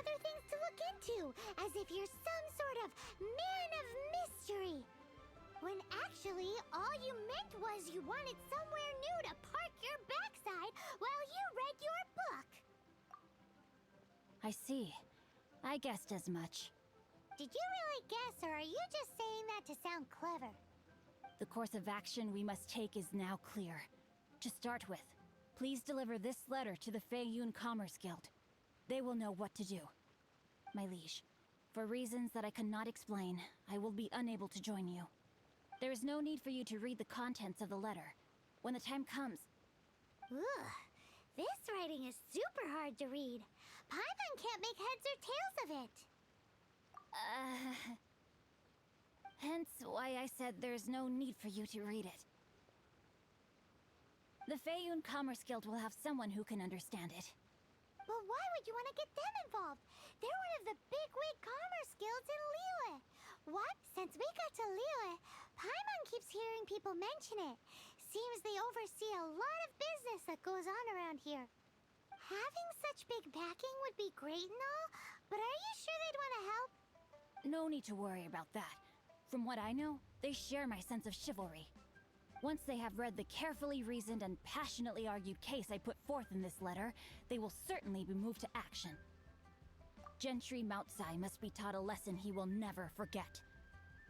other things to look into, as if you're some sort of man of mystery. When actually, all you meant was you wanted somewhere new to park your backside while you read your book. I see. I guessed as much. Did you really guess, or are you just saying that to sound clever? The course of action we must take is now clear. To start with, please deliver this letter to the Feiyun Commerce Guild. They will know what to do. My liege, for reasons that I cannot explain, I will be unable to join you. There is no need for you to read the contents of the letter. When the time comes... Ugh, this writing is super hard to read. Paimon can't make heads or tails of it. Hence why I said there's no need for you to read it. The Feiyun Commerce Guild will have someone who can understand it. But why would you want to get them involved? They're one of the bigwig commerce guilds in Liyue. What? Since we got to Liyue, Paimon keeps hearing people mention it. Seems they oversee a lot of business that goes on around here. Having such big backing would be great and all, but are you sure they'd want to help? No need to worry about that. From what I know, they share my sense of chivalry. Once they have read the carefully reasoned and passionately argued case I put forth in this letter, they will certainly be moved to action. Gentry Moutsai must be taught a lesson he will never forget.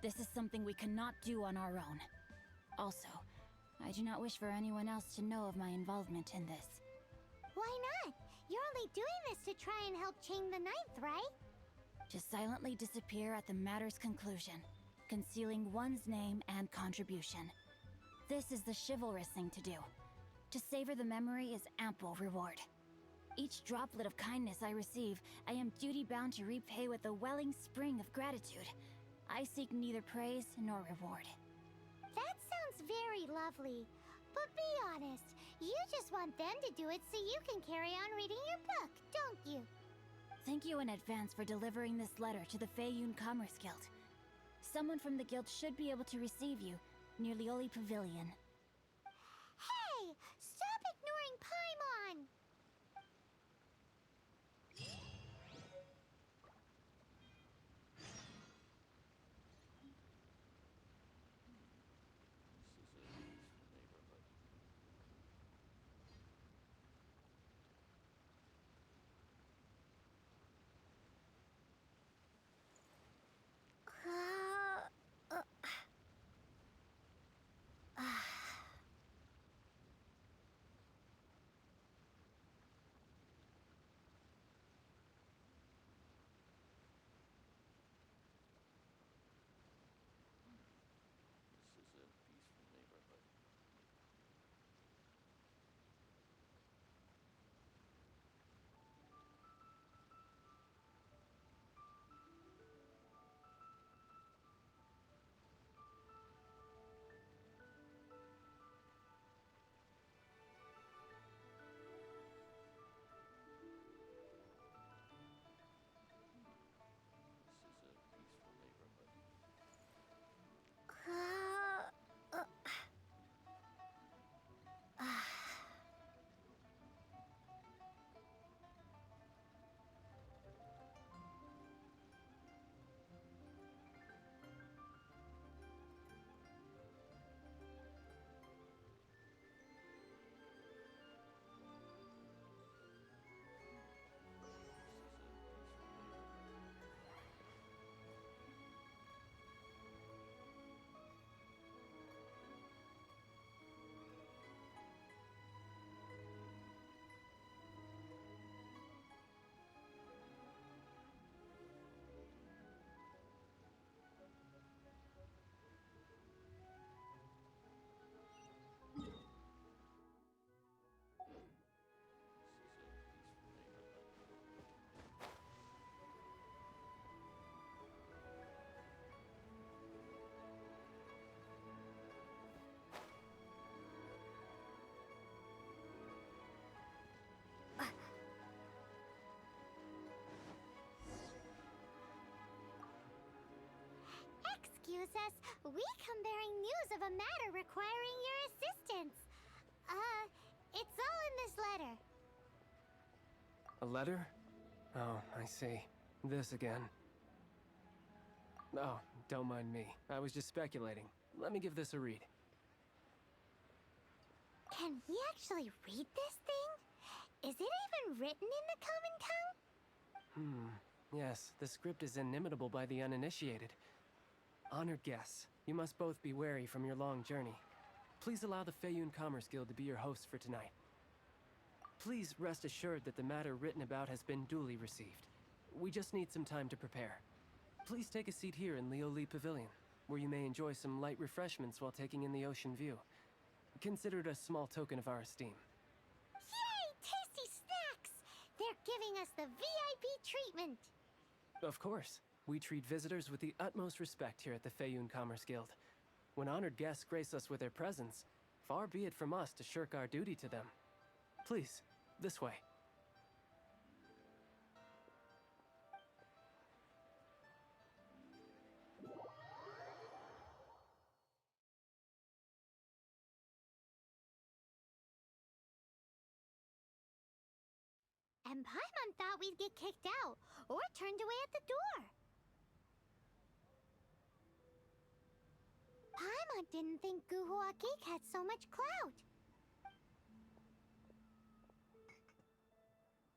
This is something we cannot do on our own. Also, I do not wish for anyone else to know of my involvement in this. Why not? You're only doing this to try and help Chang the Ninth, right? To silently disappear at the matter's conclusion, concealing one's name and contribution. This is the chivalrous thing to do. To savor the memory is ample reward. Each droplet of kindness I receive, I am duty-bound to repay with a welling spring of gratitude. I seek neither praise nor reward. That sounds very lovely. But be honest, you just want them to do it so you can carry on reading your book, don't you? Thank you in advance for delivering this letter to the Feiyun Commerce Guild. Someone from the guild should be able to receive you near Ori Pavilion. Hey! Stop ignoring Paimon! Excuse us, we come bearing news of a matter requiring your assistance. It's all in this letter. A letter? Oh, I see. This again. Oh, don't mind me. I was just speculating. Let me give this a read. Can we actually read this thing? Is it even written in the common tongue? Yes, the script is inimitable by the uninitiated. Honored guests, you must both be wary from your long journey. Please allow the Feiyun Commerce Guild to be your host for tonight. Please rest assured that the matter written about has been duly received. We just need some time to prepare. Please take a seat here in Lioli Pavilion, where you may enjoy some light refreshments while taking in the ocean view. Consider it a small token of our esteem. Yay! Tasty snacks! They're giving us the VIP treatment. Of course. We treat visitors with the utmost respect here at the Feiyun Commerce Guild. When honored guests grace us with their presence, far be it from us to shirk our duty to them. Please, this way. And Paimon thought we'd get kicked out, or turned away at the door. Paimon didn't think Guhua Geek had so much clout.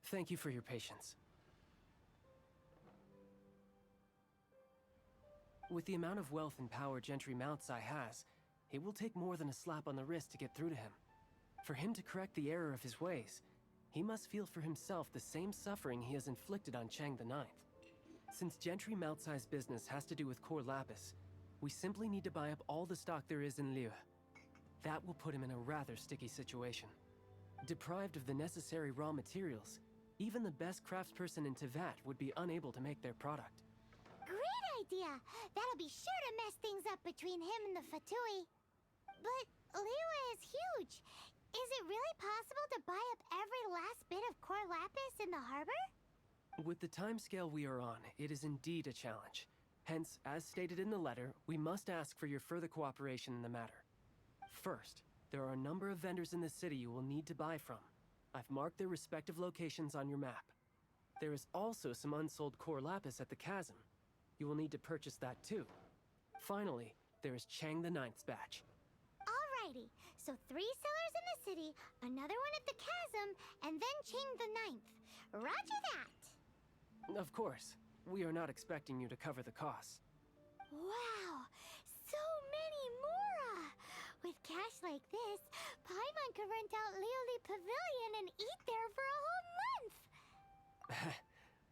Thank you for your patience. With the amount of wealth and power Gentry Mountsai has, it will take more than a slap on the wrist to get through to him. For him to correct the error of his ways, he must feel for himself the same suffering he has inflicted on Chang the Ninth. Since Gentry Mountsai's business has to do with core lapis, we simply need to buy up all the stock there is in Liyue. That will put him in a rather sticky situation. Deprived of the necessary raw materials, even the best craftsperson in Teyvat would be unable to make their product. Great idea! That'll be sure to mess things up between him and the Fatui. But Liyue is huge. Is it really possible to buy up every last bit of core lapis in the harbor? With the timescale we are on, it is indeed a challenge. Hence, as stated in the letter, we must ask for your further cooperation in the matter. First, there are a number of vendors in the city you will need to buy from. I've marked their respective locations on your map. There is also some unsold core lapis at the chasm. You will need to purchase that too. Finally, there is Chang the Ninth's batch. Alrighty, so 3 sellers in the city, another one at the chasm, and then Chang the Ninth. Roger that! Of course, we are not expecting you to cover the costs. Wow, so many mora! With cash like this, Paimon could rent out Lioli Pavilion and eat there for a whole month!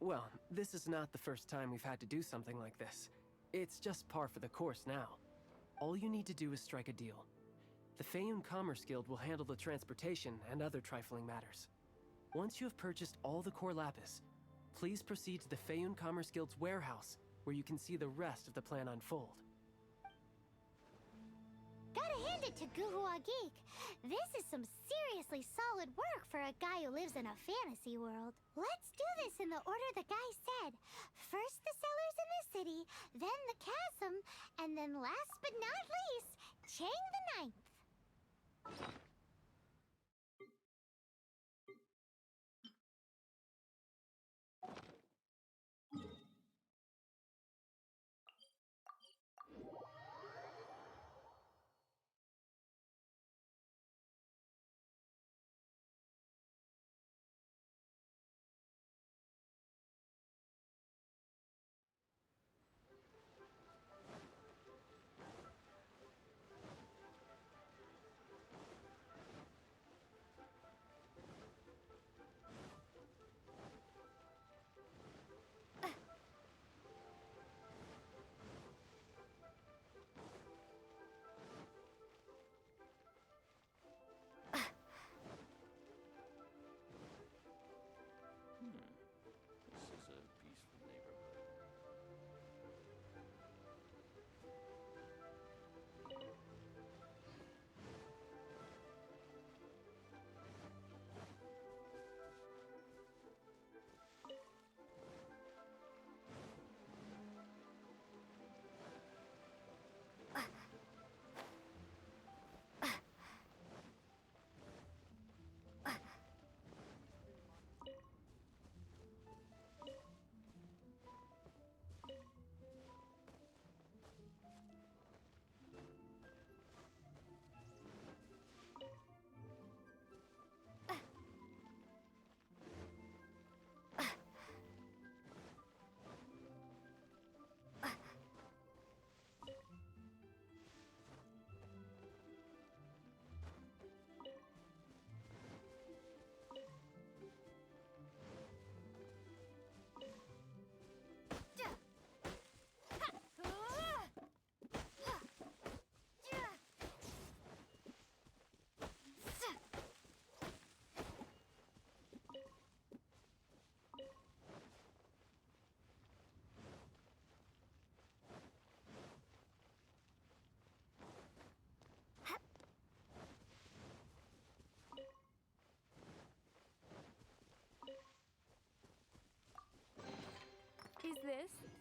Well, this is not the first time we've had to do something like this. It's just par for the course now. All you need to do is strike a deal. The Feiyun Commerce Guild will handle the transportation and other trifling matters. Once you have purchased all the core lapis, please proceed to the Feiyun Commerce Guild's warehouse, where you can see the rest of the plan unfold. Gotta hand it to Guhua Geek. This is some seriously solid work for a guy who lives in a fantasy world. Let's do this in the order the guy said. First the sellers in the city, then the chasm, and then last but not least, Chang the Ninth.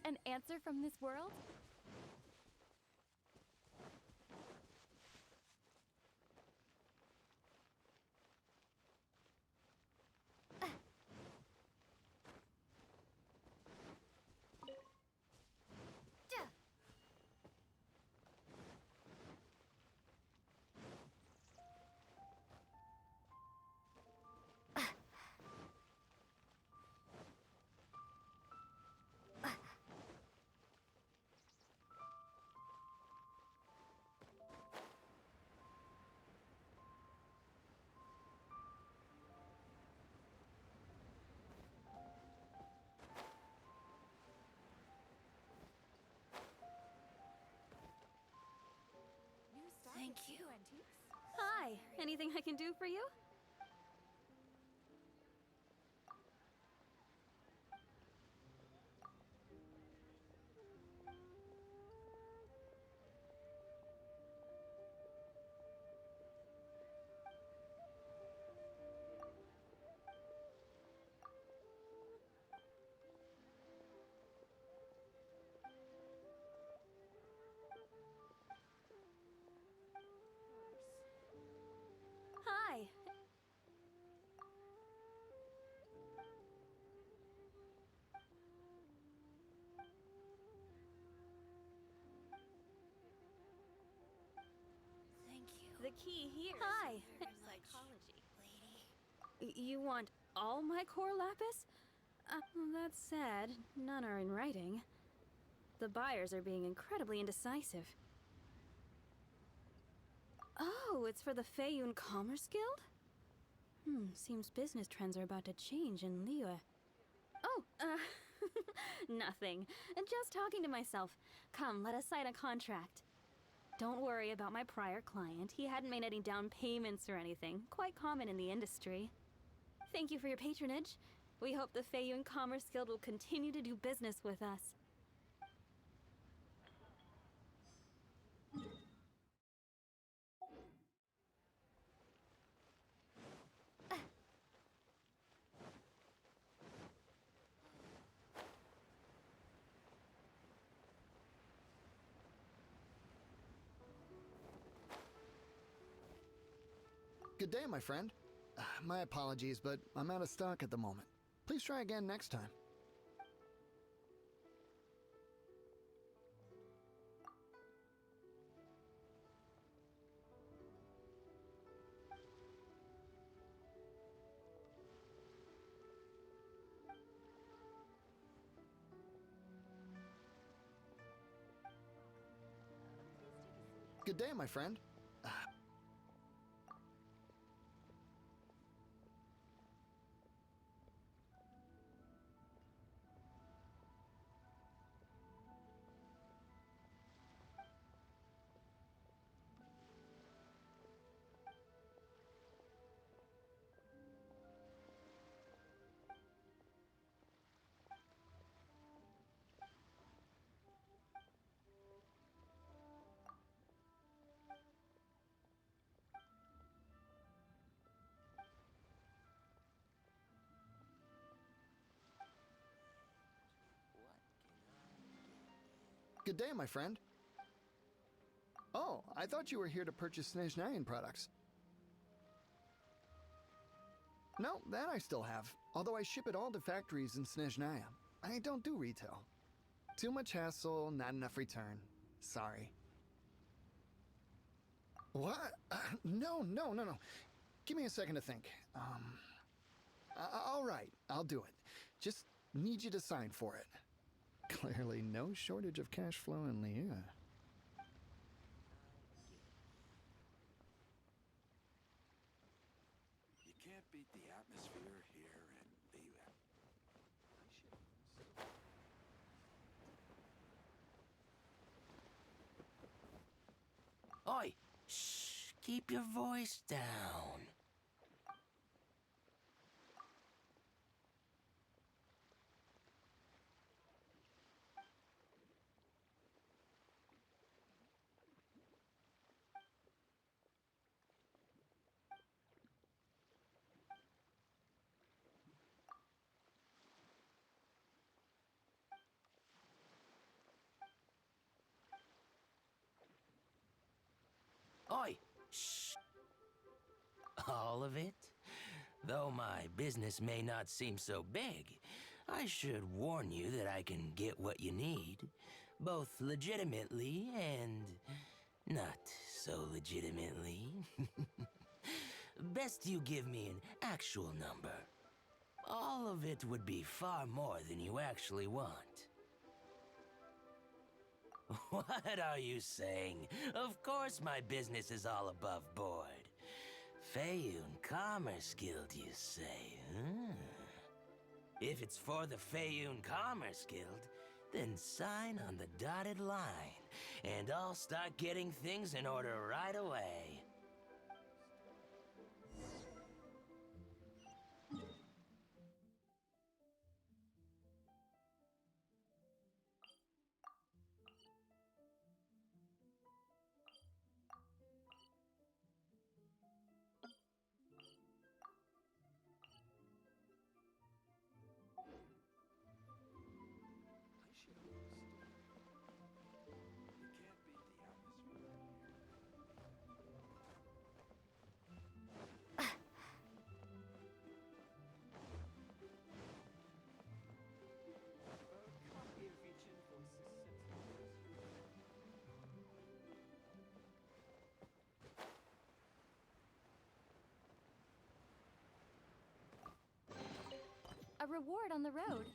An answer from this world? Thank you. Hi, anything I can do for you? Hi. Thank you. The key here. Hi. Very Psychology, lady. You want all my core lapis? That's sad. None are in writing. The buyers are being incredibly indecisive. Oh, it's for the Feiyun Commerce Guild? Seems business trends are about to change in Liyue. Oh, nothing. Just talking to myself. Come, let us sign a contract. Don't worry about my prior client. He hadn't made any down payments or anything. Quite common in the industry. Thank you for your patronage. We hope the Feiyun Commerce Guild will continue to do business with us. Good day, my friend. My apologies, but I'm out of stock at the moment. Please try again next time. Good day, my friend. Good day, my friend. Oh, I thought you were here to purchase Snezhnayan products. No, that I still have. Although I ship it all to factories in Snezhnaya. I don't do retail. Too much hassle, not enough return. Sorry. What? No. Give me a second to think. All right, I'll do it. Just need you to sign for it. Clearly no shortage of cash flow in Liyue. You can't beat the atmosphere here in Liyue. Oi! Shh! Keep your voice down. All of it? Though my business may not seem so big, I should warn you that I can get what you need, both legitimately and not so legitimately. Best you give me an actual number. All of it would be far more than you actually want. What are you saying? Of course my business is all above board. Feiyun Commerce Guild, you say, huh? If it's for the Feiyun Commerce Guild, then sign on the dotted line, and I'll start getting things in order right away. A reward on the road.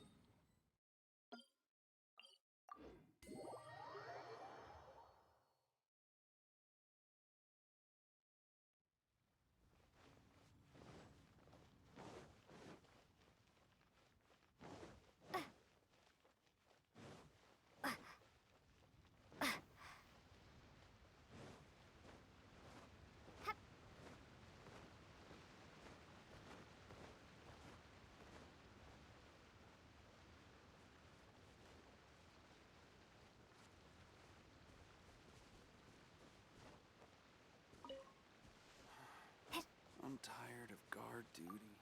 I'm tired of guard duty.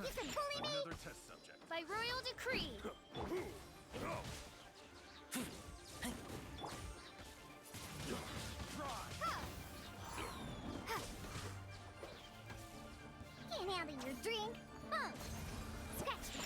You can bully me! Another test subject. By royal decree. Can't handle your drink. Scratch me.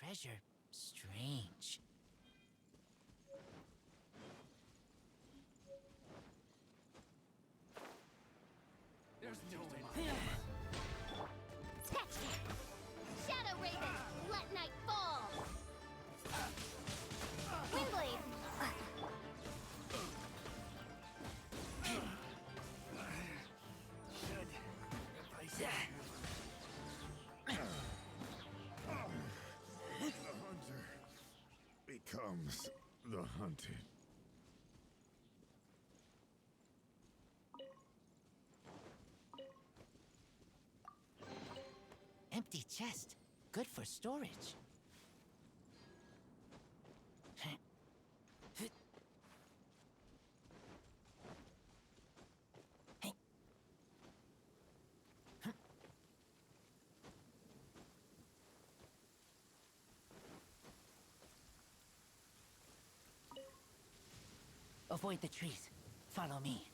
treasure strange. There's no way. Scratch that! Shadow Raven, let night fall! Windblade! The hunter becomes the hunted. Empty chest. Good for storage. Avoid the trees. Follow me.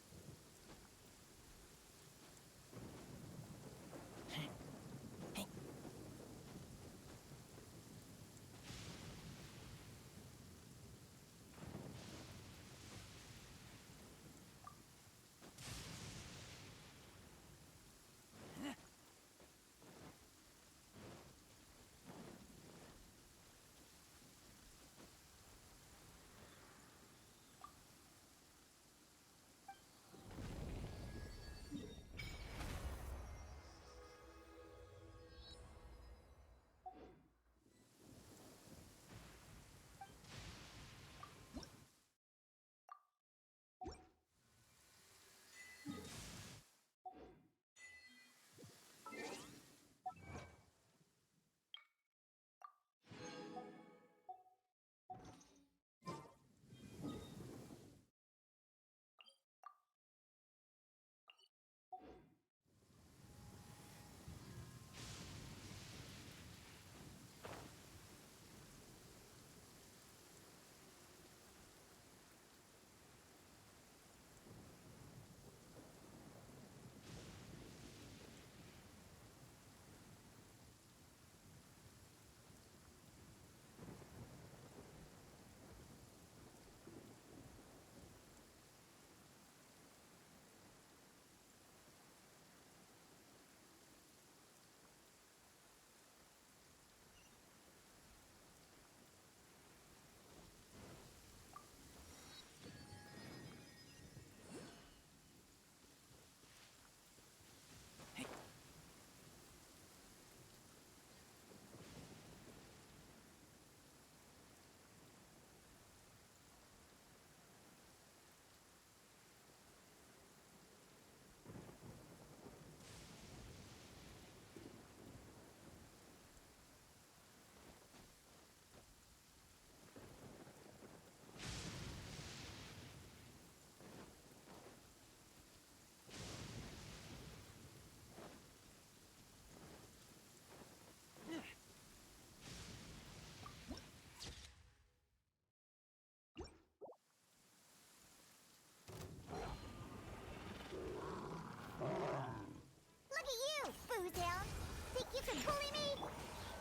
Look at you, Boozehound! Think you can bully me?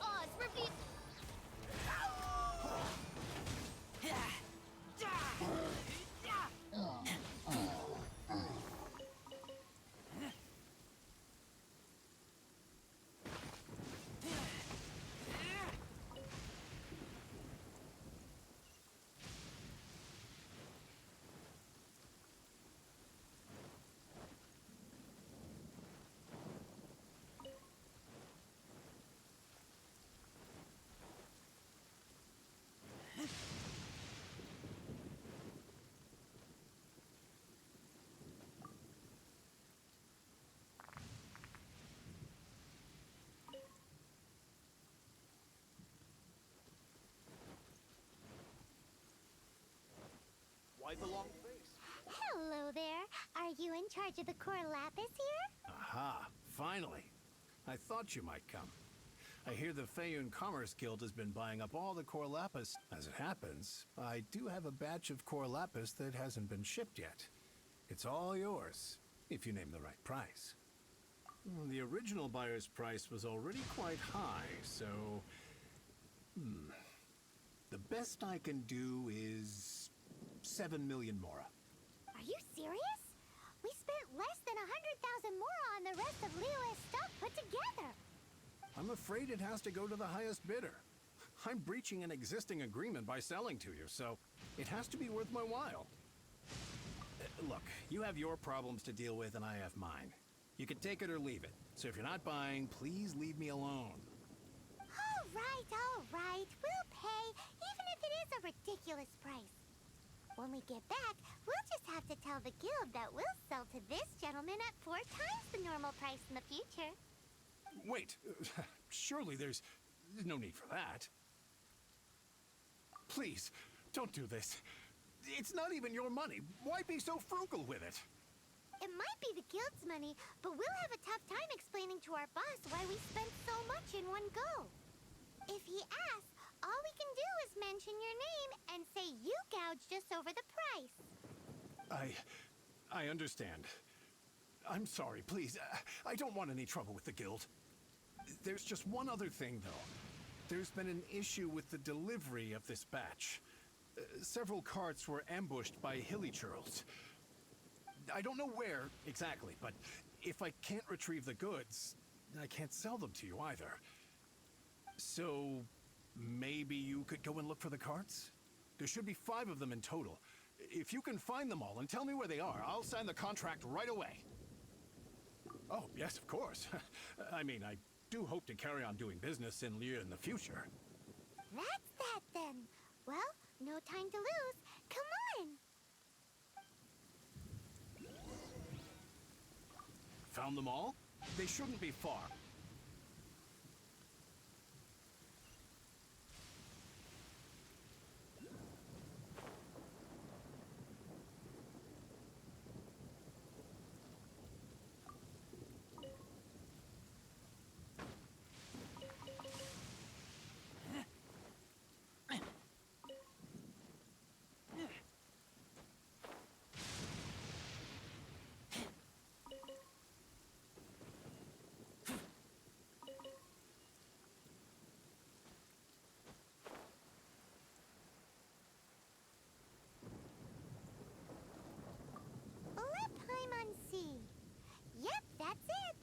Oz, reveal... Why the long face? Hello there. Are you in charge of the core lapis here? Aha, finally. I thought you might come. I hear the Feiyun Commerce Guild has been buying up all the core lapis. As it happens, I do have a batch of core lapis that hasn't been shipped yet. It's all yours, if you name the right price. The original buyer's price was already quite high, so The best I can do is 7 million mora. Are you serious? We spent less than 100,000 more on the rest of Liyue's stuff put together. I'm afraid it has to go to the highest bidder. I'm breaching an existing agreement by selling to you, so it has to be worth my while. Look, you have your problems to deal with and I have mine. You can take it or leave it. So if you're not buying, please leave me alone. All right. We'll pay, even if it is a ridiculous price. When we get back, we'll just have to tell the guild that we'll sell to this gentleman at 4 times the normal price in the future. Wait, surely there's no need for that. Please, don't do this. It's not even your money. Why be so frugal with it? It might be the guild's money, but we'll have a tough time explaining to our boss why we spent so much in one go. If he asks, all we can do is mention your name and say you gouged us over the price. I understand. I'm sorry, please. I don't want any trouble with the guild. There's just one other thing, though. There's been an issue with the delivery of this batch. Several carts were ambushed by hilly churls. I don't know where exactly, but if I can't retrieve the goods, I can't sell them to you either. So maybe you could go and look for the carts? There should be 5 of them in total. If you can find them all and tell me where they are, I'll sign the contract right away. Oh, yes, of course. I mean, I do hope to carry on doing business in Liyue in the future. That's that then. Well, no time to lose. Come on! Found them all? They shouldn't be far. Let Paimon see. Yep, that's it.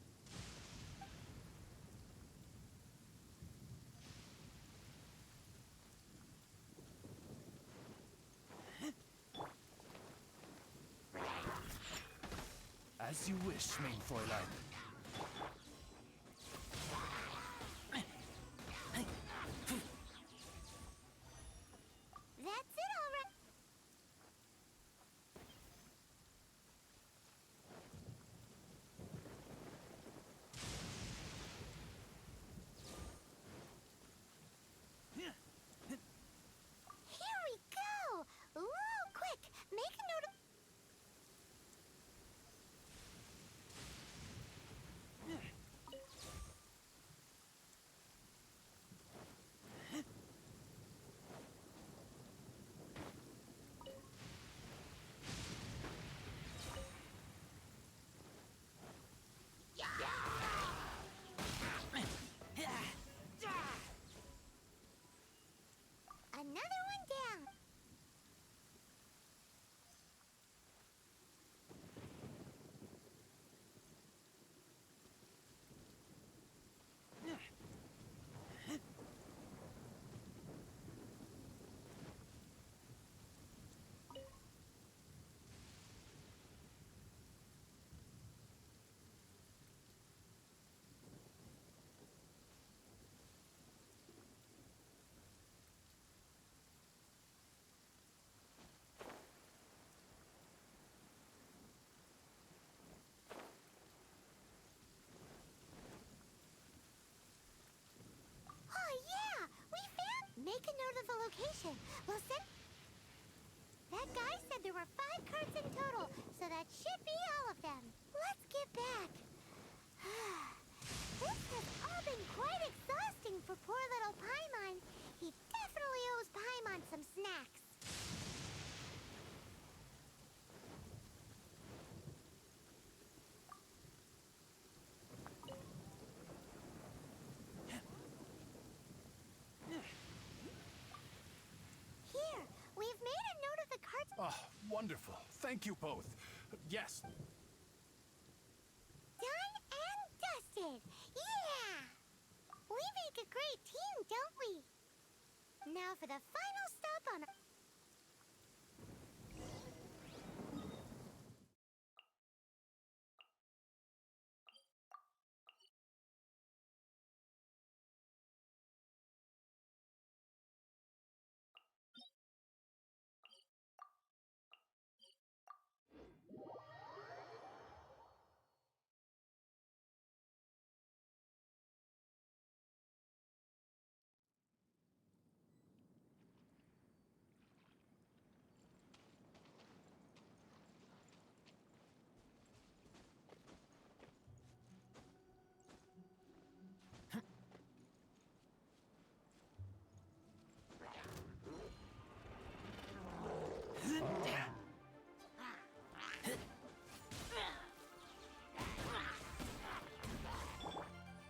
As you wish, main Fräulein. That's it, all right. Here we go. Whoa, quick, make a note of... Another one down. Oh yeah, we found... Make a note of the location. We'll send... That guy said there were 5 carts in total, so that should be all of them. Let's get back. This has all been quite exhausting for poor little Paimon. He definitely owes Paimon some snacks. Wonderful. Thank you both. Yes. Done and dusted. Yeah! We make a great team, don't we? Now for the final stop on...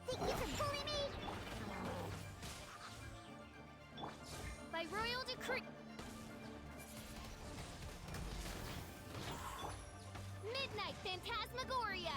Think you can bully me? By royal decree. Midnight Phantasmagoria.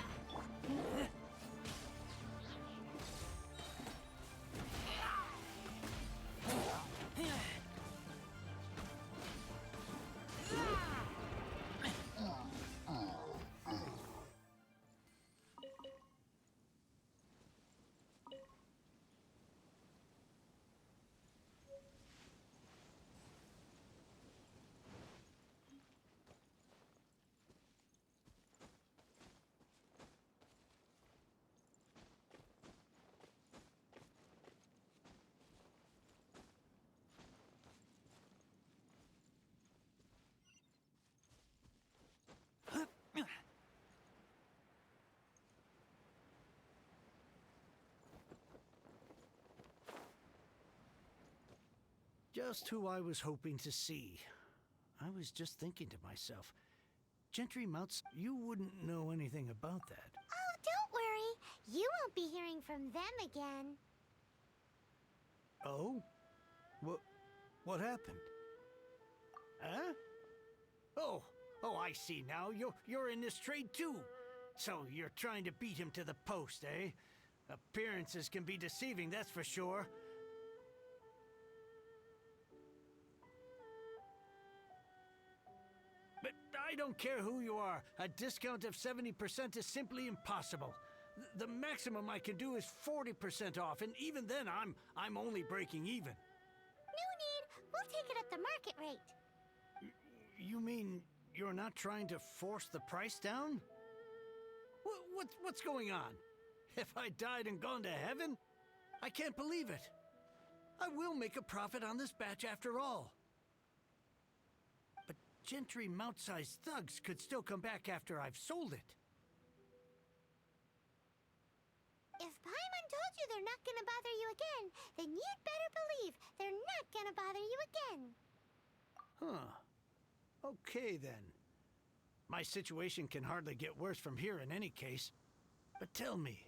Just who I was hoping to see. I was just thinking to myself, Gentry Mounts, you wouldn't know anything about that. Oh, don't worry. You won't be hearing from them again. Oh? What happened? Huh? Oh, I see now. You're in this trade too. So you're trying to beat him to the post, eh? Appearances can be deceiving, that's for sure. But I don't care who you are. A discount of 70% is simply impossible. The maximum I can do is 40% off, and even then I'm only breaking even. No need. We'll take it at the market rate. You mean you're not trying to force the price down? What's going on? Have I died and gone to heaven? I can't believe it. I will make a profit on this batch after all. But Gentry mount-sized thugs could still come back after I've sold it. If Paimon told you they're not gonna bother you again, then you'd better believe they're not gonna bother you again. Huh. Okay, then. My situation can hardly get worse from here in any case. But tell me,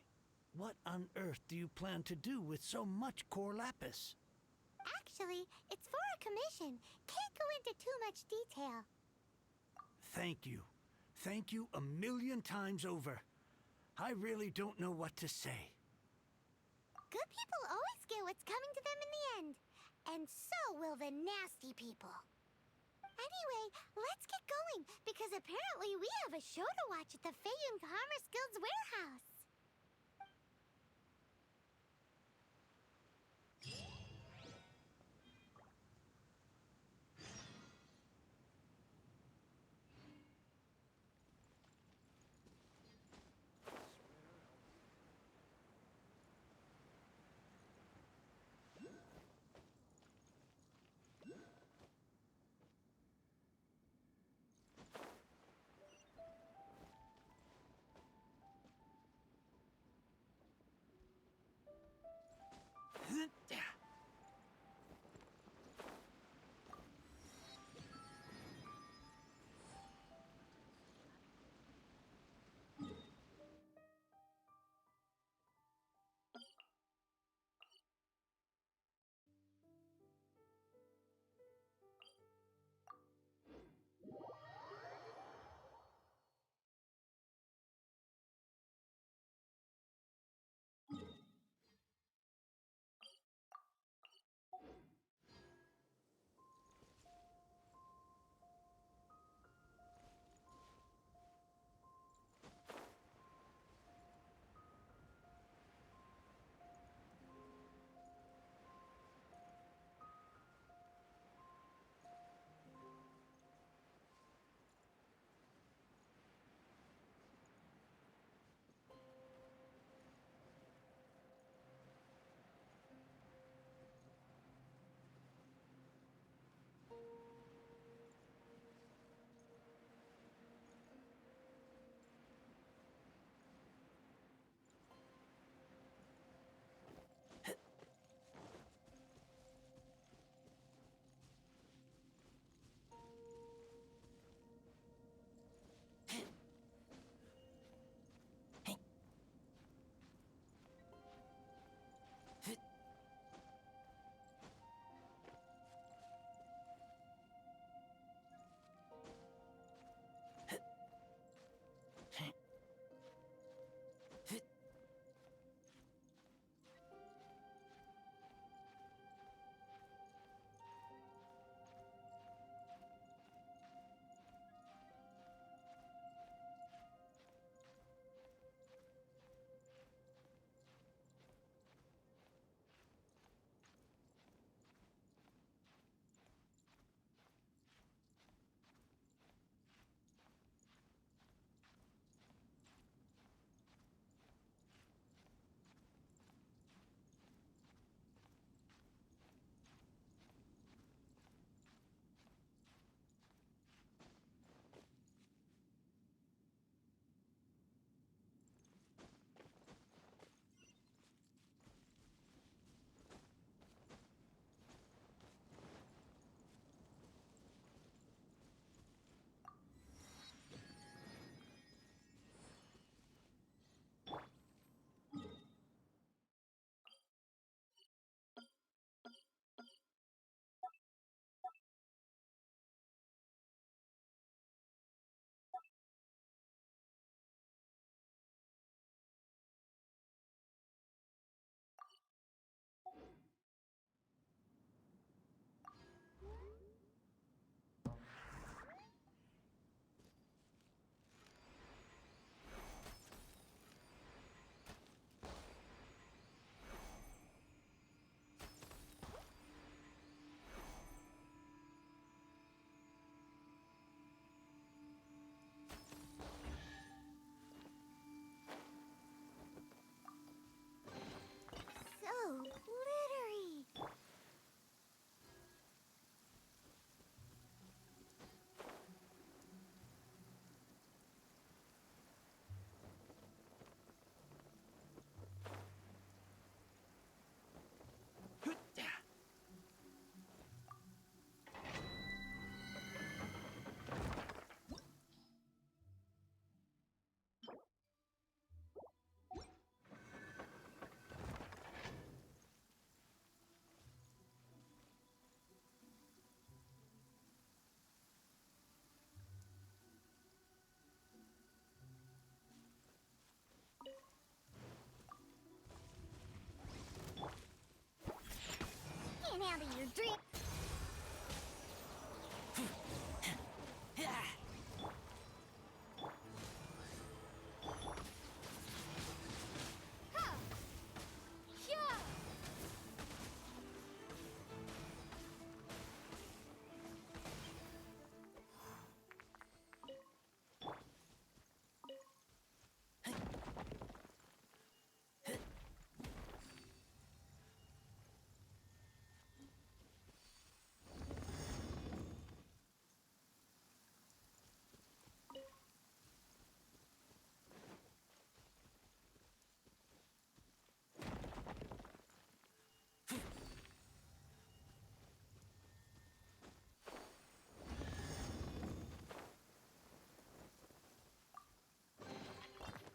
what on earth do you plan to do with so much core lapis? Actually, it's for a commission. Can't go into too much detail. Thank you. Thank you a million times over. I really don't know what to say. Good people always get what's coming to them in the end. And so will the nasty people. Anyway, let's get going, because apparently we have a show to watch at the Feiyun Commerce Guild's warehouse.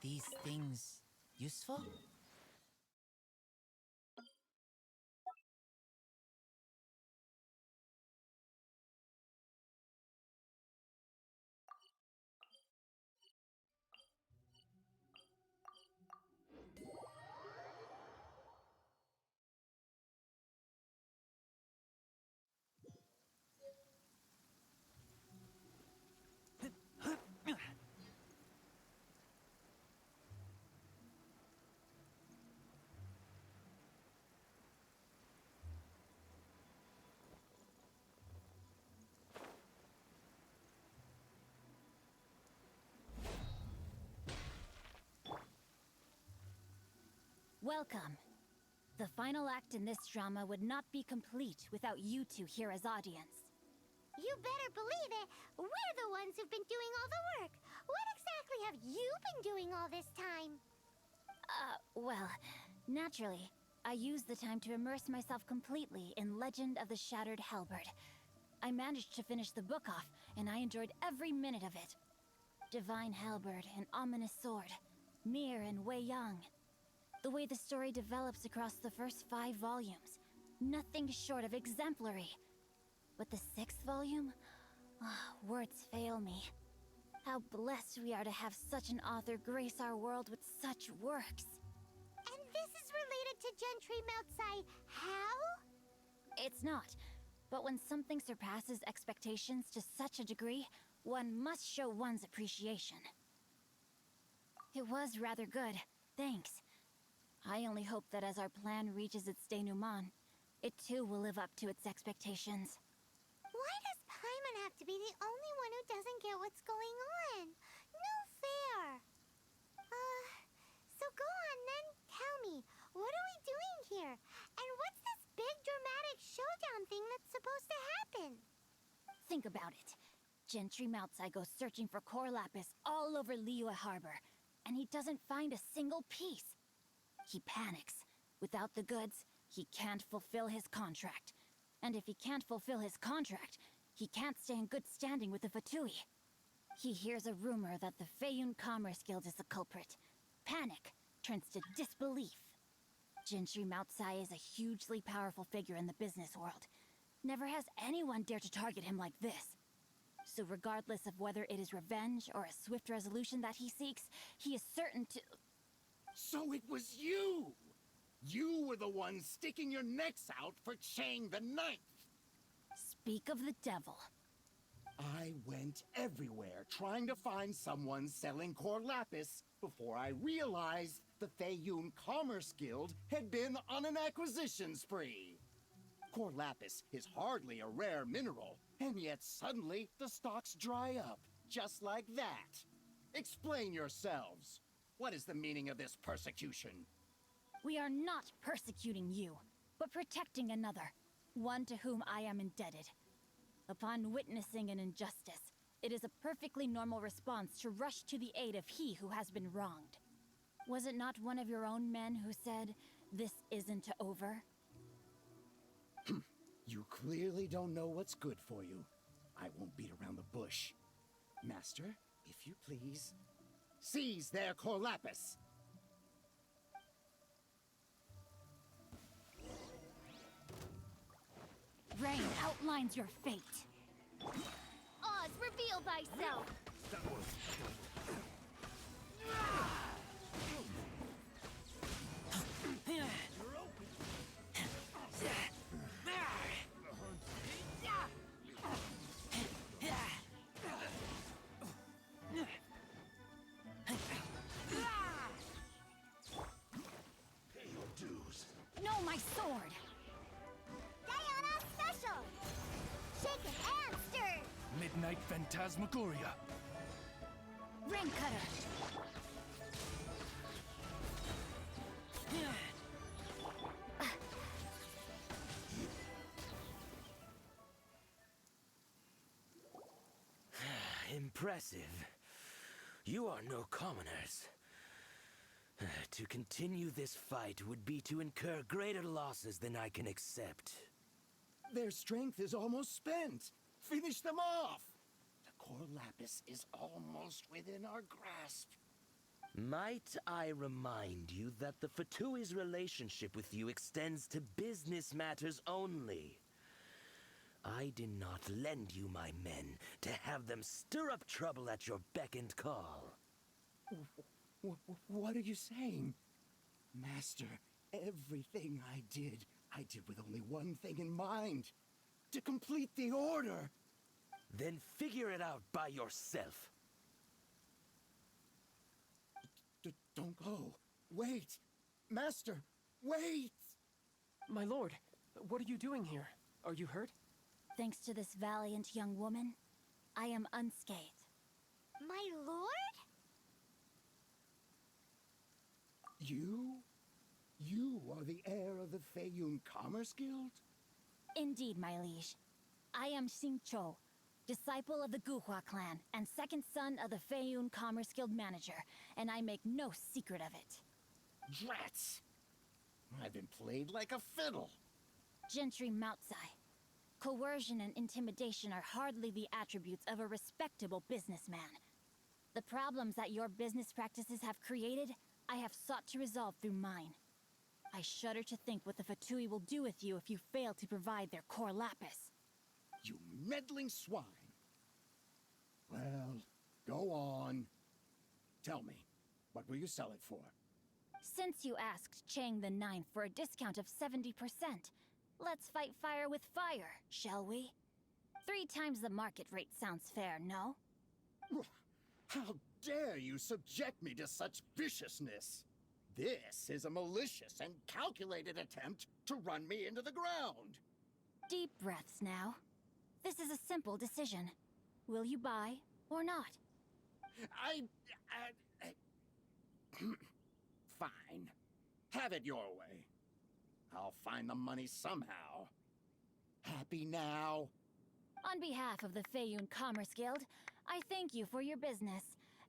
these things useful? Welcome. The final act in this drama would not be complete without you two here as audience. You better believe it. We're the ones who've been doing all the work. What exactly have you been doing all this time? Well, naturally, I used the time to immerse myself completely in Legend of the Shattered Halberd. I managed to finish the book off, and I enjoyed every minute of it. Divine Halberd, an ominous sword, Mir and Wei Yang. The way the story develops across the first 5 volumes, nothing short of exemplary. But the 6th volume? Words fail me. How blessed we are to have such an author grace our world with such works. And this is related to Gentry Moutsai how? It's not. But when something surpasses expectations to such a degree, one must show one's appreciation. It was rather good, thanks. I only hope that as our plan reaches its denouement, it too will live up to its expectations. Why does Paimon have to be the only one who doesn't get what's going on? No fair. So go on then, tell me, what are we doing here? And what's this big dramatic showdown thing that's supposed to happen? Think about it. Gentry Moutsai goes searching for core lapis all over Liyue Harbor, and he doesn't find a single piece. He panics. Without the goods, he can't fulfill his contract. And if he can't fulfill his contract, he can't stay in good standing with the Fatui. He hears a rumor that the Feiyun Commerce Guild is the culprit. Panic turns to disbelief. Gentry Moutsai is a hugely powerful figure in the business world. Never has anyone dared to target him like this. So regardless of whether it is revenge or a swift resolution that he seeks, he is certain to... So it was you! You were the one sticking your necks out for Chang the Ninth! Speak of the devil. I went everywhere trying to find someone selling core lapis before I realized the Feiyun Commerce Guild had been on an acquisition spree. Core lapis is hardly a rare mineral, and yet suddenly the stocks dry up, just like that. Explain yourselves. What is the meaning of this persecution? We are not persecuting you, but protecting another, one to whom I am indebted. Upon witnessing an injustice, it is a perfectly normal response to rush to the aid of he who has been wronged. Was it not one of your own men who said, "This isn't over"? You clearly don't know what's good for you. I won't beat around the bush. Master, if you please, seize their core lapis! Rain outlines your fate. Oz, reveal thyself! Pay your dues. No, my sword! Diana Special! Shaken and stirred! Midnight Phantasmagoria. Rain cutter! Impressive. You are no commoners. To continue this fight would be to incur greater losses than I can accept. Their strength is almost spent. Finish them off! The core lapis is almost within our grasp. Might I remind you that the Fatui's relationship with you extends to business matters only? I did not lend you my men to have them stir up trouble at your beck and call. What are you saying? Master, everything I did with only one thing in mind. To complete the order. Then figure it out by yourself. Don't go. Wait. Master, wait! My lord, what are you doing here? Are you hurt? Thanks to this valiant young woman, I am unscathed. My lord? You are the heir of the Feiyun Commerce Guild? Indeed, my liege. I am Sing Цю, disciple of the Guhua clan and second son of the Feiyun Commerce Guild manager, and I make no secret of it. Drats! I've been played like a fiddle. Gentry Moutsai. Coercion and intimidation are hardly the attributes of a respectable businessman. The problems that your business practices have created, I have sought to resolve through mine. I shudder to think what the Fatui will do with you if you fail to provide their core lapis. You meddling swine. Well, go on. Tell me, what will you sell it for? Since you asked Chang the Ninth for a discount of 70%, let's fight fire with fire, shall we? 3 times the market rate sounds fair, no? How dare you subject me to such viciousness? This is a malicious and calculated attempt to run me into the ground. Deep breaths now. This is a simple decision. Will you buy or not? Fine. Have it your way. I'll find the money somehow. Happy now? On behalf of the Feiyun Commerce Guild, I thank you for your business,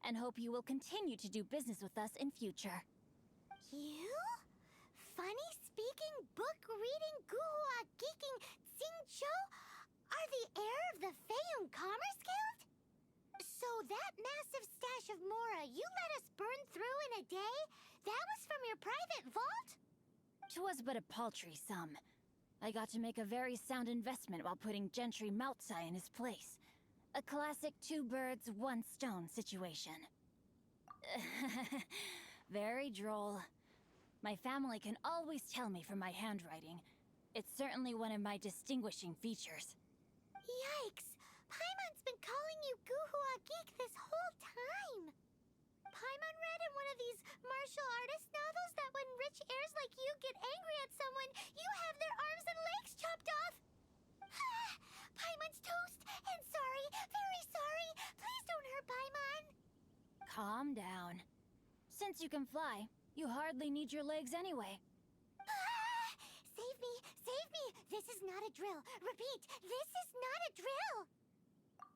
and hope you will continue to do business with us in future. You? Funny-speaking, book-reading, guhua geeking Sing Цю are the heir of the Feiyun Commerce Guild? So that massive stash of Mora you let us burn through in a day, that was from your private vault? 'Twas but a paltry sum. I got to make a very sound investment while putting Gentry Moutsai in his place. A classic 2 birds, 1 stone situation. Very droll. My family can always tell me from my handwriting. It's certainly one of my distinguishing features. Yikes! Paimon's been calling you Guhua Geek this whole time! Paimon read in one of these martial artist novels that when rich heirs like you get angry at someone, you have their arms and legs chopped off! Paimon's toast! And sorry, very sorry! Please don't hurt Paimon! Calm down. Since you can fly, you hardly need your legs anyway. Save me! Save me! This is not a drill! Repeat, this is not a drill!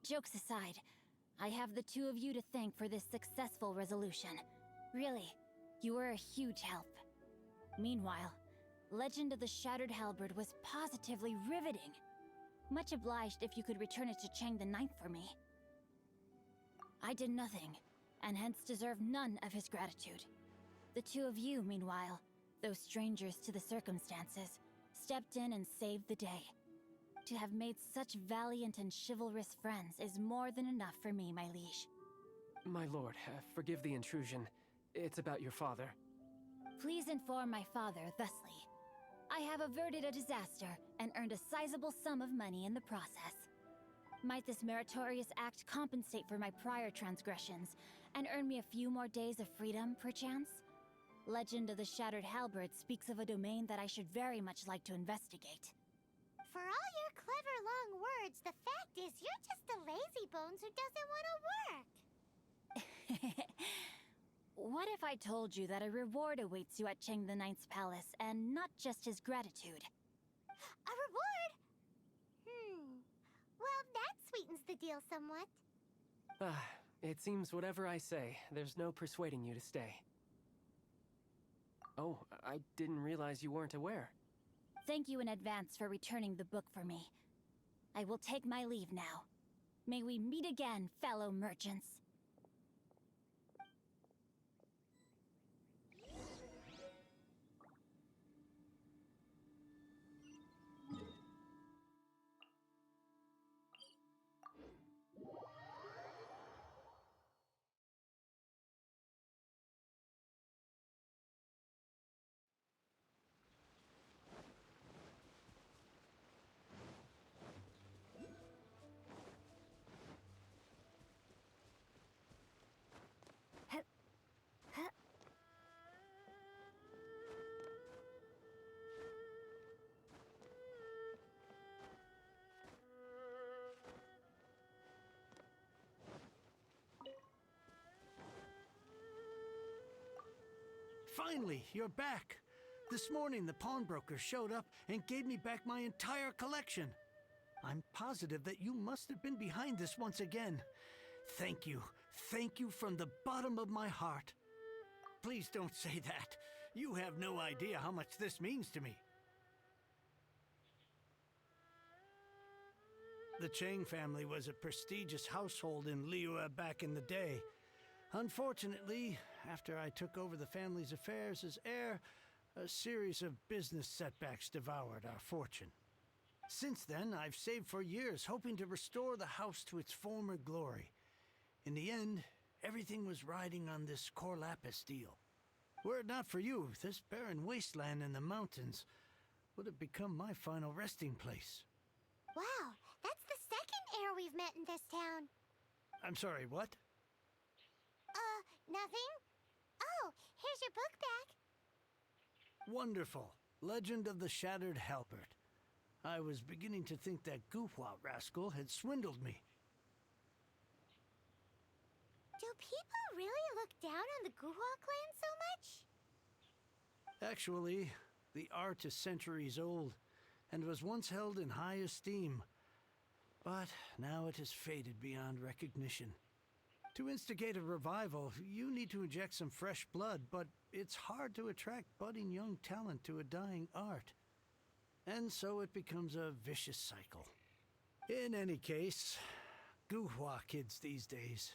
Jokes aside, I have the 2 of you to thank for this successful resolution. Really, you were a huge help. Meanwhile, Legend of the Shattered Halberd was positively riveting. Much obliged if you could return it to Chang the Ninth for me. I did nothing, and hence deserve none of his gratitude. The 2 of you, meanwhile, though strangers to the circumstances, stepped in and saved the day. To have made such valiant and chivalrous friends is more than enough for me, my liege. My lord, forgive the intrusion. It's about your father. Please inform my father thusly. I have averted a disaster and earned a sizable sum of money in the process. Might this meritorious act compensate for my prior transgressions and earn me a few more days of freedom, perchance? Legend of the Shattered Halberd speaks of a domain that I should very much like to investigate. For all your clever long words, the fact is you're just a lazy bones who doesn't want to work. What if I told you that a reward awaits you at Chang the Ninth's palace, and not just his gratitude? A reward? Well, that sweetens the deal somewhat. It seems whatever I say, there's no persuading you to stay. Oh, I didn't realize you weren't aware. Thank you in advance for returning the book for me. I will take my leave now. May we meet again, fellow merchants. Finally, you're back. This morning, the pawnbroker showed up and gave me back my entire collection. I'm positive that you must have been behind this once again. Thank you. Thank you from the bottom of my heart. Please don't say that. You have no idea how much this means to me. The Chang family was a prestigious household in Liyue back in the day. Unfortunately, after I took over the family's affairs as heir, a series of business setbacks devoured our fortune. Since then, I've saved for years, hoping to restore the house to its former glory. In the end, everything was riding on this Corlapis deal. Were it not for you, this barren wasteland in the mountains would have become my final resting place. Wow, that's the second heir we've met in this town. I'm sorry, what? Nothing? Oh, here's your book back. Wonderful. Legend of the Shattered Halberd. I was beginning to think that Guhua rascal had swindled me. Do people really look down on the Guhua clan so much? Actually, the art is centuries old, and was once held in high esteem. But now it has faded beyond recognition. To instigate a revival, you need to inject some fresh blood, but it's hard to attract budding young talent to a dying art. And so it becomes a vicious cycle. In any case, Guhua kids these days.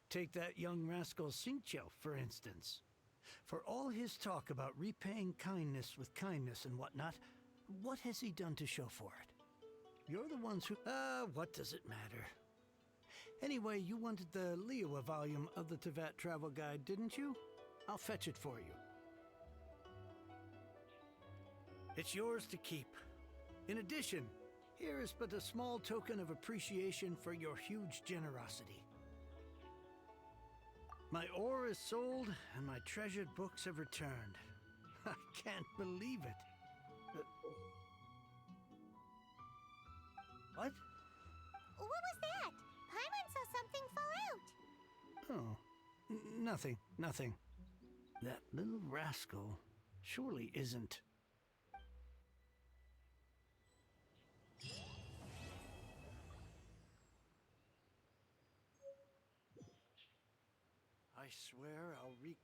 Take that young rascal Sin Цю, for instance. For all his talk about repaying kindness with kindness and whatnot, what has he done to show for it? You're the ones who... what does it matter? Anyway, you wanted the Liyue volume of the Teyvat Travel Guide, didn't you? I'll fetch it for you. It's yours to keep. In addition, here is but a small token of appreciation for your huge generosity. My ore is sold, and my treasured books have returned. I can't believe it. What? What was that? Paimon saw something fall out. Oh, nothing. That little rascal surely isn't... I swear I'll wreak